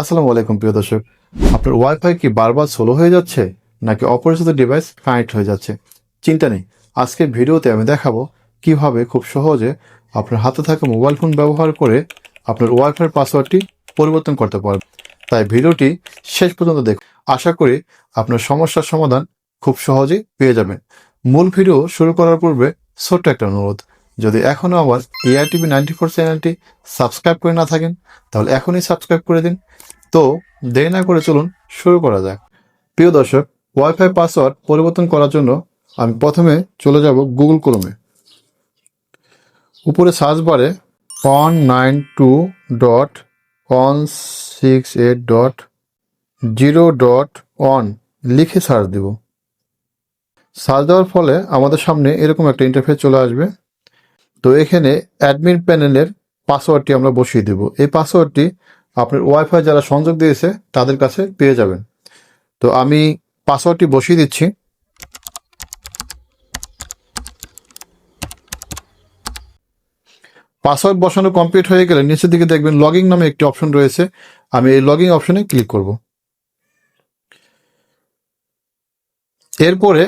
আসসালামু আলাইকুম প্রিয় দর্শক। আপনার ওয়াইফাই কি বারবার স্লো হয়ে যাচ্ছে নাকি অপরিচিত ডিভাইস কানেক্ট হয়ে যাচ্ছে? চিন্তা নেই, আজকের ভিডিওতে আমি দেখাবো কিভাবে খুব সহজে আপনার হাতে থাকা মোবাইল ফোন ব্যবহার করে আপনার ওয়াইফাইয়ের পাসওয়ার্ডটি পরিবর্তন করতে পারবেন। তাই ভিডিওটি শেষ পর্যন্ত দেখুন। আশা করি আপনার সমস্যার সমাধান খুব সহজেই পেয়ে যাবেন। মূল ভিডিও শুরু করার পূর্বে ছোট্ট একটা অনুরোধ, যদি এখনও আমার এআইটিভি 94 চ্যানেলটি সাবস্ক্রাইব করে না থাকেন তাহলে এখনই সাবস্ক্রাইব করে দিন। তো দেরি না করে চলুন শুরু করা যাক। প্রিয় দর্শক, ওয়াইফাই পাসওয়ার্ড পরিবর্তন করার জন্য আমি প্রথমে চলে যাব গুগল ক্রোমে। উপরে সার্চ বারে 192.168.0.1 লিখে সার্চ দিব। সার্চ দেওয়ার ফলে আমাদের সামনে এরকম একটা ইন্টারফেস চলে আসবে। তো এখানে অ্যাডমিন প্যানেলের পাসওয়ার্ডটি আমরা বসিয়ে দেব। এই পাসওয়ার্ডটি আপনার ওয়াইফাই যারা সংযোগ দিয়েছে তাদের কাছে পেয়ে যাবেন। তো আমি পাসওয়ার্ডটি বসিয়ে দিচ্ছি। পাসওয়ার্ড বসানো কমপ্লিট হয়ে গেলে নিচের দিকে দেখবেন লগইন নামে একটি অপশন রয়েছে। আমি এই লগইন অপশনে ক্লিক করব। এরপরে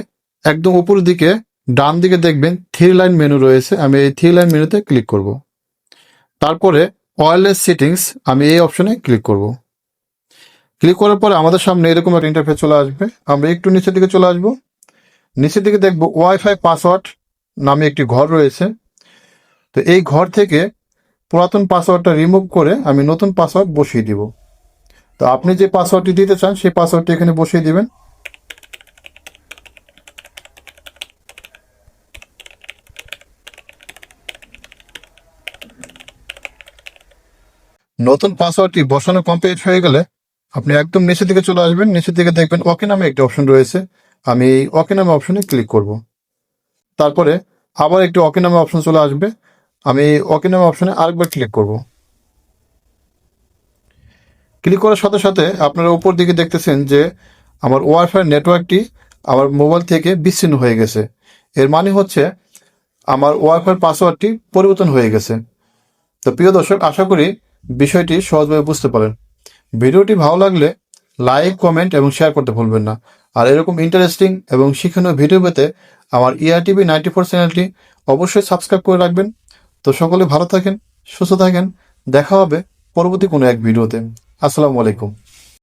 একদম উপরের দিকে ডান দিকে দেখবেন 3 লাইন মেনু রয়েছে। আমি এই 3 লাইন মেনুতে ক্লিক করব। তারপরে ওয়্যারলেস সেটিংস, আমি এই অপশনে ক্লিক করব। ক্লিক করার পরে আমাদের সামনে এরকম একটা ইন্টারফেস চলে আসবে। আমরা একটু নিচের দিকে চলে আসব। নিচের দিকে দেখব ওয়াইফাই পাসওয়ার্ড নামে একটি ঘর রয়েছে। তো এই ঘর থেকে পুরাতন পাসওয়ার্ডটা রিমুভ করে আমি নতুন পাসওয়ার্ড বসিয়ে দিব। তো আপনি যে পাসওয়ার্ডটি দিতে চান সেই পাসওয়ার্ডটি এখানে বসিয়ে দিবেন। নতুন পাসওয়ার্ডটি বসানো কমপ্লিট হয়ে গেলে আপনি একদম নিচের দিকে চলে আসবেন। নিচের দিকে দেখবেন ওকে নামে একটি অপশন রয়েছে। আমি এই ওকে নামে অপশনে ক্লিক করব। তারপরে আবার একটি ওকে নামে অপশন চলে আসবে। আমি এই ওকে নামে অপশনে আরেকবার ক্লিক করব। ক্লিক করার সাথে সাথে আপনারা উপর দিকে দেখতেছেন যে আমার ওয়াইফাই নেটওয়ার্কটি আমার মোবাইল থেকে বিচ্ছিন্ন হয়ে গেছে। এর মানে হচ্ছে আমার ওয়াইফাই পাসওয়ার্ডটি পরিবর্তন হয়ে গেছে। তো প্রিয় দর্শক, আশা করি বিষয়টি সহজভাবে বুঝতে পারেন। ভিডিওটি ভালো লাগলে লাইক, কমেন্ট এবং শেয়ার করতে ভুলবেন না। আর এরকম ইন্টারেস্টিং এবং শিক্ষণীয় ভিডিও পেতে আমার এআইটিভি 94 চ্যানেলটি অবশ্যই সাবস্ক্রাইব করে রাখবেন। তো সকলে ভালো থাকেন, সুস্থ থাকেন। দেখা হবে পরবর্তী কোনো এক ভিডিওতে। আসসালামু আলাইকুম।